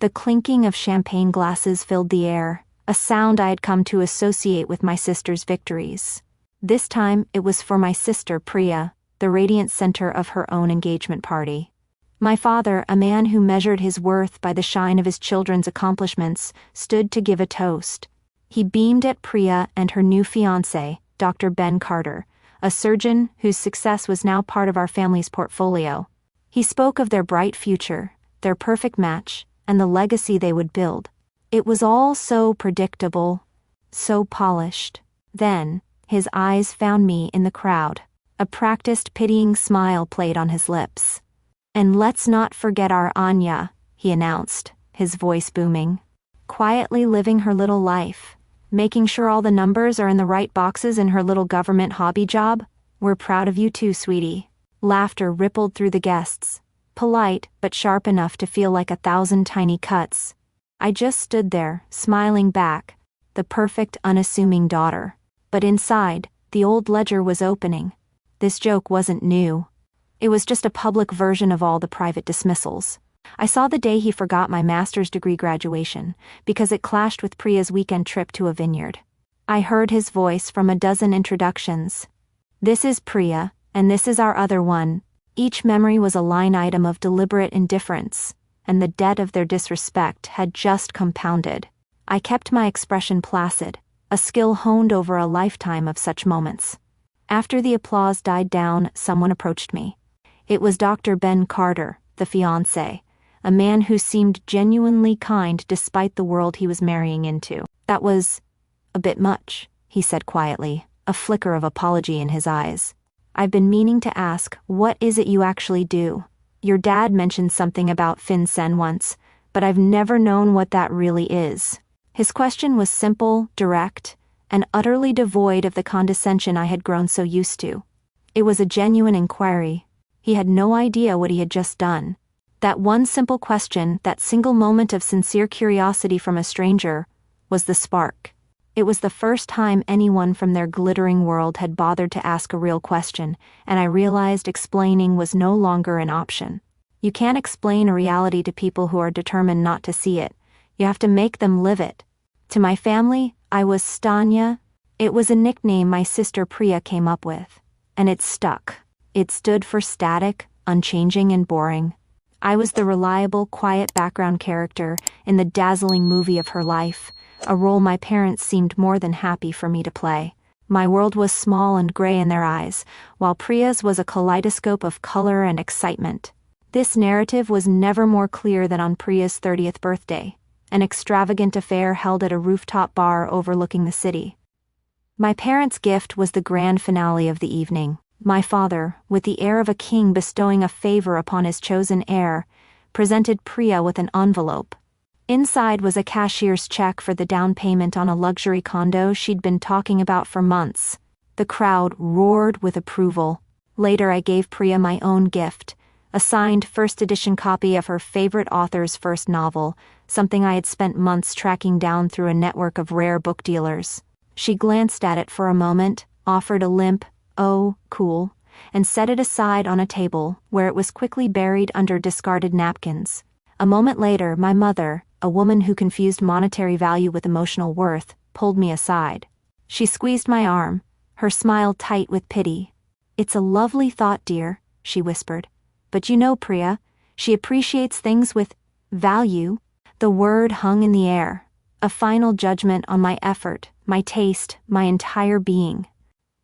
The clinking of champagne glasses filled the air, a sound I had come to associate with my sister's victories. This time it was for my sister Priya, the radiant center of her own engagement party. My father, a man who measured his worth by the shine of his children's accomplishments, stood to give a toast. He beamed at Priya and her new fiancé, Dr. Ben Carter, a surgeon whose success was now part of our family's portfolio. He spoke of their bright future, their perfect match, and the legacy they would build. It was all so predictable, so polished. Then, his eyes found me in the crowd. A practiced pitying smile played on his lips. "And let's not forget our Anya," he announced, his voice booming. "Quietly living her little life, making sure all the numbers are in the right boxes in her little government hobby job. We're proud of you too, sweetie." Laughter rippled through the guests, polite but sharp enough to feel like 1,000 tiny cuts. I just stood there, smiling back, the perfect unassuming daughter. But inside, the old ledger was opening. This joke wasn't new. It was just a public version of all the private dismissals. I saw the day he forgot my master's degree graduation, because it clashed with Priya's weekend trip to a vineyard. I heard his voice from a dozen introductions. "This is Priya, and this is our other one." Each memory was a line item of deliberate indifference, and the debt of their disrespect had just compounded. I kept my expression placid, a skill honed over a lifetime of such moments. After the applause died down, someone approached me. It was Dr. Ben Carter, the fiancé, a man who seemed genuinely kind despite the world he was marrying into. "That was a bit much," he said quietly, a flicker of apology in his eyes. "I've been meaning to ask, what is it you actually do? Your dad mentioned something about FinCEN once, but I've never known what that really is." His question was simple, direct, and utterly devoid of the condescension I had grown so used to. It was a genuine inquiry. He had no idea what he had just done. That one simple question, that single moment of sincere curiosity from a stranger, was the spark. It was the first time anyone from their glittering world had bothered to ask a real question, and I realized explaining was no longer an option. You can't explain a reality to people who are determined not to see it. You have to make them live it. To my family, I was Stanya. It was a nickname my sister Priya came up with, and it stuck. It stood for static, unchanging, and boring. I was the reliable, quiet background character in the dazzling movie of her life, a role my parents seemed more than happy for me to play. My world was small and gray in their eyes, while Priya's was a kaleidoscope of color and excitement. This narrative was never more clear than on Priya's 30th birthday, an extravagant affair held at a rooftop bar overlooking the city. My parents' gift was the grand finale of the evening. My father, with the air of a king bestowing a favor upon his chosen heir, presented Priya with an envelope. Inside was a cashier's check for the down payment on a luxury condo she'd been talking about for months. The crowd roared with approval. Later I gave Priya my own gift, a signed first edition copy of her favorite author's first novel, something I had spent months tracking down through a network of rare book dealers. She glanced at it for a moment, offered a limp, "Oh, cool," and set it aside on a table, where it was quickly buried under discarded napkins. A moment later, my mother, a woman who confused monetary value with emotional worth, pulled me aside. She squeezed my arm, her smile tight with pity. "It's a lovely thought, dear," she whispered. "But you know, Priya, she appreciates things with value." The word hung in the air, a final judgment on my effort, my taste, my entire being.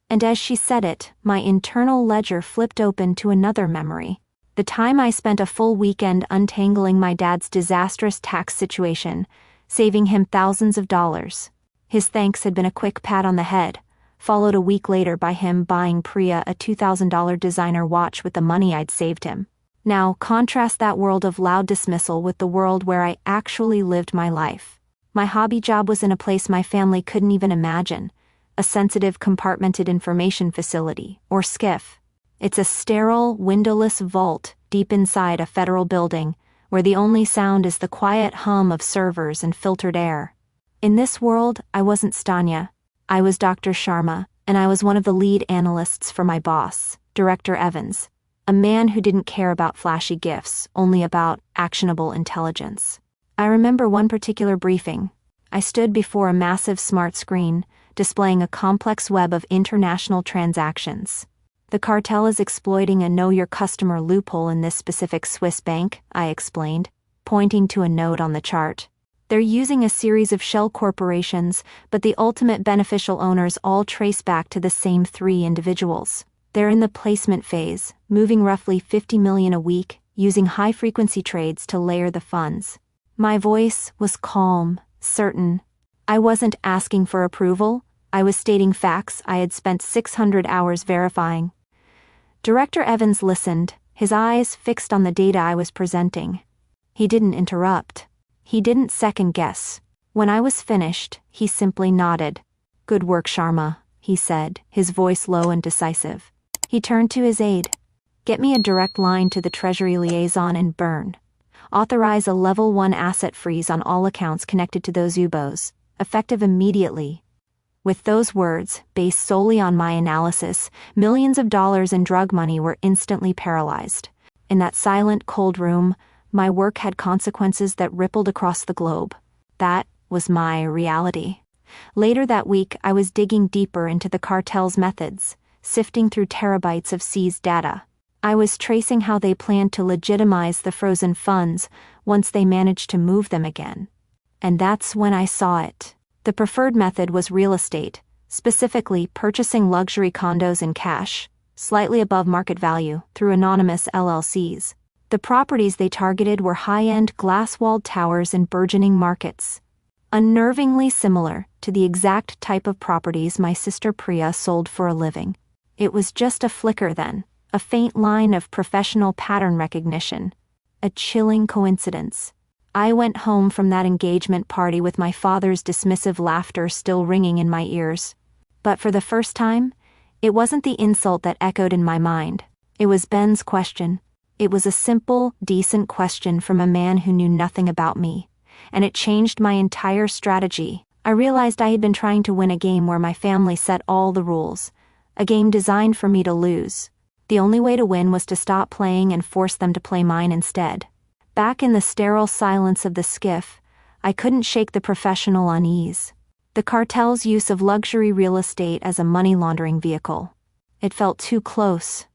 And as she said it, my internal ledger flipped open to another memory. The time I spent a full weekend untangling my dad's disastrous tax situation, saving him thousands of dollars. His thanks had been a quick pat on the head, followed a week later by him buying Priya a $2,000 designer watch with the money I'd saved him. Now, contrast that world of loud dismissal with the world where I actually lived my life. My hobby job was in a place my family couldn't even imagine, a sensitive compartmented information facility, or SCIF. It's a sterile, windowless vault deep inside a federal building, where the only sound is the quiet hum of servers and filtered air. In this world, I wasn't Stanya. I was Dr. Sharma, and I was one of the lead analysts for my boss, Director Evans, a man who didn't care about flashy gifts, only about actionable intelligence. I remember one particular briefing. I stood before a massive smart screen, displaying a complex web of international transactions. The cartel is exploiting a know-your-customer loophole in this specific Swiss bank, I explained, pointing to a node on the chart. They're using a series of shell corporations, but the ultimate beneficial owners all trace back to the same 3 individuals. They're in the placement phase, moving roughly 50 million a week, using high-frequency trades to layer the funds. My voice was calm, certain. I wasn't asking for approval, I was stating facts I had spent 600 hours verifying. Director Evans listened, his eyes fixed on the data I was presenting. He didn't interrupt. He didn't second-guess. When I was finished, he simply nodded. "Good work, Sharma," he said, his voice low and decisive. He turned to his aide. "Get me a direct line to the Treasury liaison and burn. Authorize a Level 1 asset freeze on all accounts connected to those UBOs, effective immediately." With those words, based solely on my analysis, millions of dollars in drug money were instantly paralyzed. In that silent, cold room, my work had consequences that rippled across the globe. That was my reality. Later that week, I was digging deeper into the cartel's methods, sifting through terabytes of seized data. I was tracing how they planned to legitimize the frozen funds once they managed to move them again. And that's when I saw it. The preferred method was real estate, specifically purchasing luxury condos in cash, slightly above market value, through anonymous LLCs. The properties they targeted were high-end glass-walled towers in burgeoning markets, unnervingly similar to the exact type of properties my sister Priya sold for a living. It was just a flicker then, a faint line of professional pattern recognition, a chilling coincidence. I went home from that engagement party with my father's dismissive laughter still ringing in my ears. But for the first time, it wasn't the insult that echoed in my mind. It was Ben's question. It was a simple, decent question from a man who knew nothing about me, and it changed my entire strategy. I realized I had been trying to win a game where my family set all the rules, a game designed for me to lose. The only way to win was to stop playing and force them to play mine instead. Back in the sterile silence of the skiff, I couldn't shake the professional unease. The cartel's use of luxury real estate as a money laundering vehicle. It felt too close,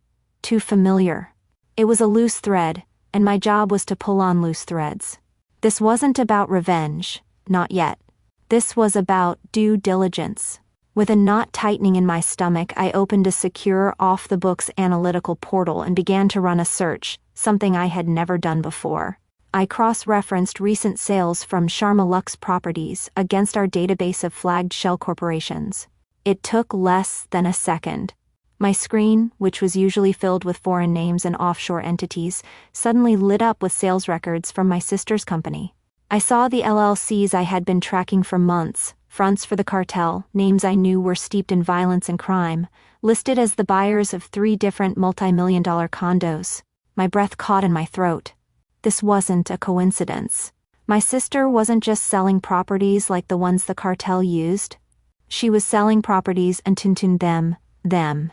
too familiar. It was a loose thread, and my job was to pull on loose threads. This wasn't about revenge, not yet. This was about due diligence. With a knot tightening in my stomach, I opened a secure, off-the-books analytical portal and began to run a search, something I had never done before. I cross-referenced recent sales from Sharma Lux Properties against our database of flagged shell corporations. It took less than a second. My screen, which was usually filled with foreign names and offshore entities, suddenly lit up with sales records from my sister's company. I saw the LLCs I had been tracking for months, fronts for the cartel, names I knew were steeped in violence and crime, listed as the buyers of 3 different multi-million-dollar condos. My breath caught in my throat. This wasn't a coincidence. My sister wasn't just selling properties like the ones the cartel used. She was selling properties and tuned them.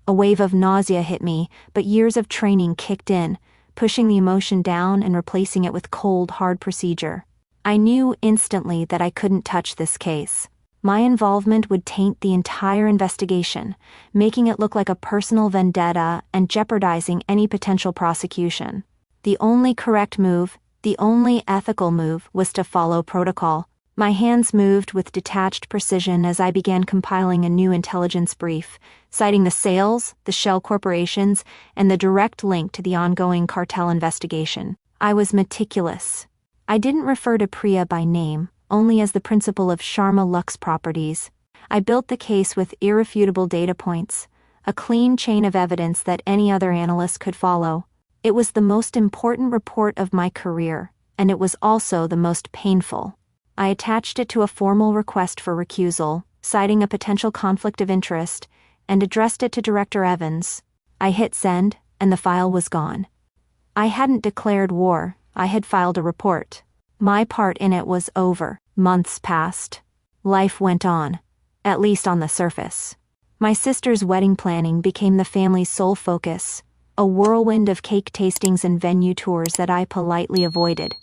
A wave of nausea hit me, but years of training kicked in, pushing the emotion down and replacing it with cold, hard procedure. I knew instantly that I couldn't touch this case. My involvement would taint the entire investigation, making it look like a personal vendetta and jeopardizing any potential prosecution. The only correct move, the only ethical move, was to follow protocol. My hands moved with detached precision as I began compiling a new intelligence brief, citing the sales, the shell corporations, and the direct link to the ongoing cartel investigation. I was meticulous. I didn't refer to Priya by name, only as the principal of Sharma Lux Properties. I built the case with irrefutable data points, a clean chain of evidence that any other analyst could follow. It was the most important report of my career, and it was also the most painful. I attached it to a formal request for recusal, citing a potential conflict of interest, and addressed it to Director Evans. I hit send, and the file was gone. I hadn't declared war, I had filed a report. My part in it was over. Months passed. Life went on, at least on the surface. My sister's wedding planning became the family's sole focus, a whirlwind of cake tastings and venue tours that I politely avoided.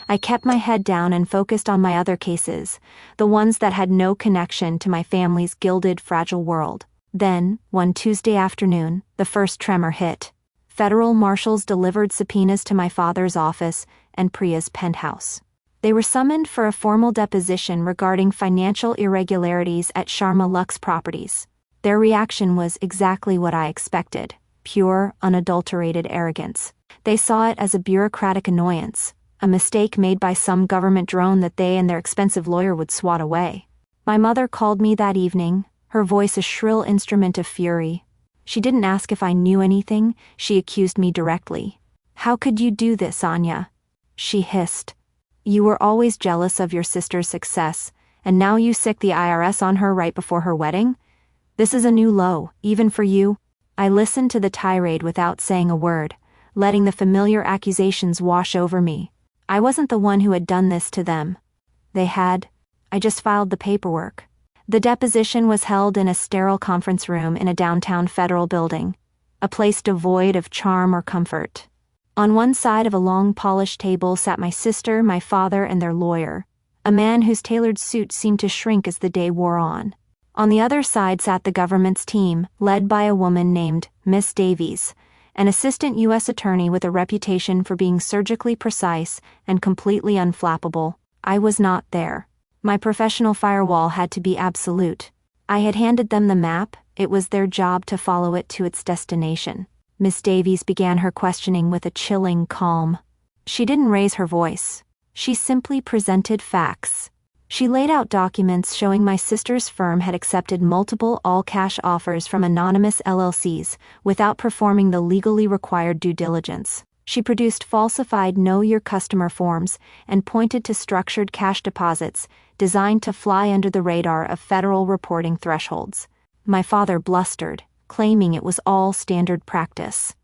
I kept my head down and focused on my other cases, the ones that had no connection to my family's gilded, fragile world. Then, one Tuesday afternoon, the first tremor hit. Federal marshals delivered subpoenas to my father's office and Priya's penthouse. They were summoned for a formal deposition regarding financial irregularities at Sharma Lux Properties. Their reaction was exactly what I expected: pure, unadulterated arrogance. They saw it as a bureaucratic annoyance, a mistake made by some government drone that they and their expensive lawyer would swat away. My mother called me that evening, her voice a shrill instrument of fury. She didn't ask if I knew anything, she accused me directly. "How could you do this, Anya?" she hissed. "You were always jealous of your sister's success, and now you sick the IRS on her right before her wedding? This is a new low, even for you." I listened to the tirade without saying a word, letting the familiar accusations wash over me. I wasn't the one who had done this to them. They had. I just filed the paperwork. The deposition was held in a sterile conference room in a downtown federal building, a place devoid of charm or comfort. On one side of a long polished table sat my sister, my father, and their lawyer, a man whose tailored suit seemed to shrink as the day wore on. On the other side sat the government's team, led by a woman named Miss Davies, an assistant U.S. attorney with a reputation for being surgically precise and completely unflappable. I was not there. My professional firewall had to be absolute. I had handed them the map, it was their job to follow it to its destination. Miss Davies began her questioning with a chilling calm. She didn't raise her voice. She simply presented facts. She laid out documents showing my sister's firm had accepted multiple all-cash offers from anonymous LLCs without performing the legally required due diligence. She produced falsified Know Your Customer forms and pointed to structured cash deposits designed to fly under the radar of federal reporting thresholds. My father blustered, claiming it was all standard practice.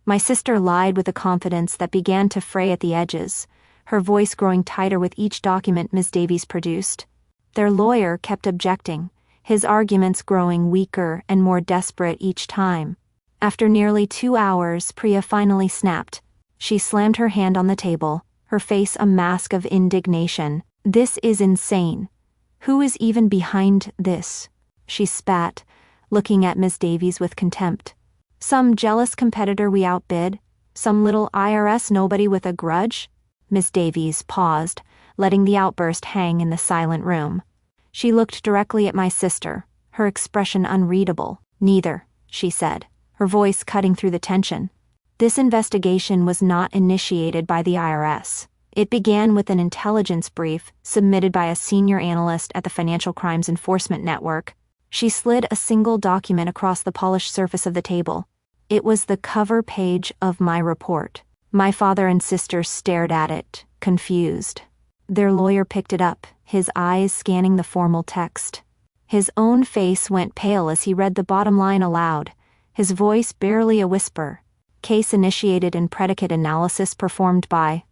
My sister lied with a confidence that began to fray at the edges, her voice growing tighter with each document Ms. Davies produced. Their lawyer kept objecting, his arguments growing weaker and more desperate each time. After nearly 2 hours, Priya finally snapped. She slammed her hand on the table, her face a mask of indignation. "This is insane. Who is even behind this?" she spat, looking at Ms. Davies with contempt. "Some jealous competitor we outbid? Some little IRS nobody with a grudge?" Miss Davies paused, letting the outburst hang in the silent room. She looked directly at my sister, her expression unreadable. "Neither," she said, her voice cutting through the tension. "This investigation was not initiated by the IRS. It began with an intelligence brief submitted by a senior analyst at the Financial Crimes Enforcement Network." She slid a single document across the polished surface of the table. "It was the cover page of my report." My father and sister stared at it, confused. Their lawyer picked it up, his eyes scanning the formal text. His own face went pale as he read the bottom line aloud, his voice barely a whisper. "Case initiated and predicate analysis performed by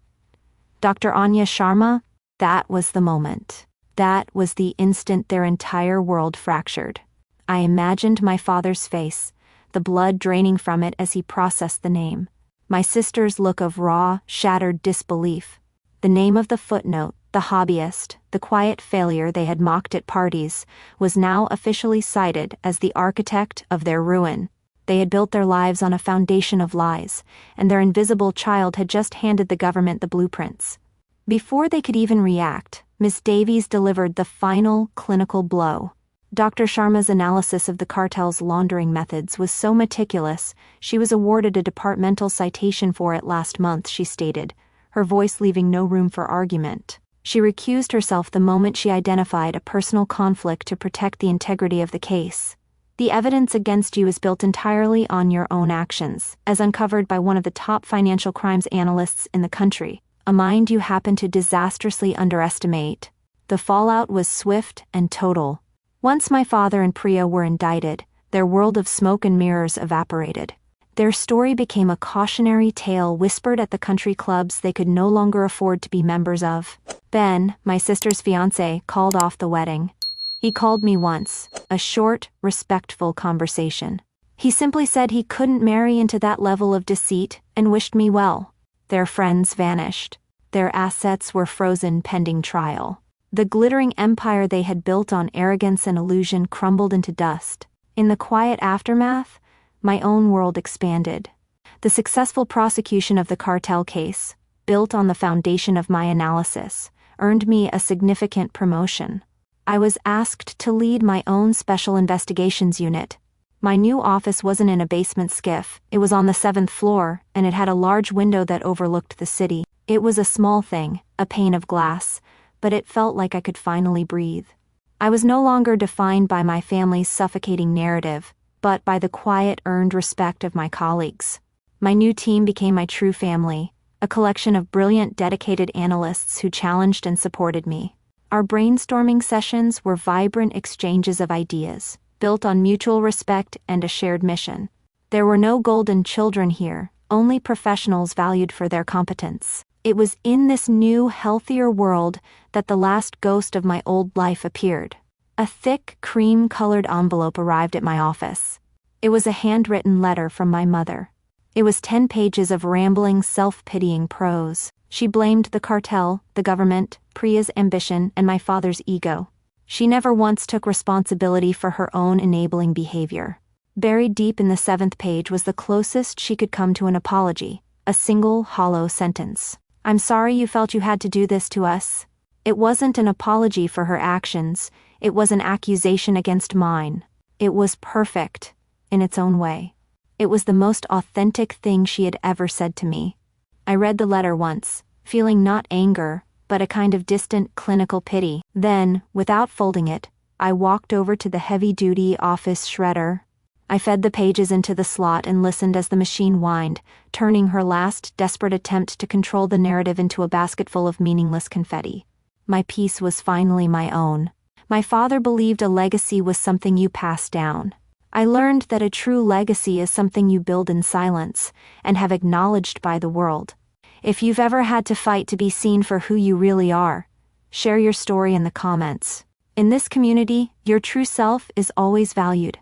Dr. Anya Sharma." That was the moment. That was the instant their entire world fractured. I imagined my father's face, the blood draining from it as he processed the name. My sister's look of raw, shattered disbelief. The name of the footnote, the hobbyist, the quiet failure they had mocked at parties, was now officially cited as the architect of their ruin. They had built their lives on a foundation of lies, and their invisible child had just handed the government the blueprints. Before they could even react, Miss Davies delivered the final clinical blow. Dr. Sharma's analysis of the cartel's laundering methods was so meticulous, she was awarded a departmental citation for it last month, she stated, her voice leaving no room for argument. She recused herself the moment she identified a personal conflict to protect the integrity of the case. "The evidence against you is built entirely on your own actions, as uncovered by one of the top financial crimes analysts in the country, a mind you happen to disastrously underestimate." The fallout was swift and total. Once my father and Priya were indicted, their world of smoke and mirrors evaporated. Their story became a cautionary tale whispered at the country clubs they could no longer afford to be members of. Ben, my sister's fiancé, called off the wedding. He called me once, a short, respectful conversation. He simply said he couldn't marry into that level of deceit and wished me well. Their friends vanished. Their assets were frozen pending trial. The glittering empire they had built on arrogance and illusion crumbled into dust. In the quiet aftermath, my own world expanded. The successful prosecution of the cartel case, built on the foundation of my analysis, earned me a significant promotion. I was asked to lead my own special investigations unit. My new office wasn't in a basement skiff, it was on the 7th floor, and it had a large window that overlooked the city. It was a small thing, a pane of glass, but it felt like I could finally breathe. I was no longer defined by my family's suffocating narrative, but by the quiet, earned respect of my colleagues. My new team became my true family, a collection of brilliant, dedicated analysts who challenged and supported me. Our brainstorming sessions were vibrant exchanges of ideas, built on mutual respect and a shared mission. There were no golden children here, only professionals valued for their competence. It was in this new, healthier world that the last ghost of my old life appeared. A thick, cream-colored envelope arrived at my office. It was a handwritten letter from my mother. It was 10 pages of rambling, self-pitying prose. She blamed the cartel, the government, Priya's ambition, and my father's ego. She never once took responsibility for her own enabling behavior. Buried deep in the 7th page was the closest she could come to an apology, a single, hollow sentence. "I'm sorry you felt you had to do this to us." It wasn't an apology for her actions, it was an accusation against mine. It was perfect, in its own way. It was the most authentic thing she had ever said to me. I read the letter once, feeling not anger, but a kind of distant, clinical pity. Then, without folding it, I walked over to the heavy-duty office shredder. I fed the pages into the slot and listened as the machine whined, turning her last, desperate attempt to control the narrative into a basket full of meaningless confetti. My piece was finally my own. My father believed a legacy was something you pass down. I learned that a true legacy is something you build in silence, and have acknowledged by the world. If you've ever had to fight to be seen for who you really are, share your story in the comments. In this community, your true self is always valued.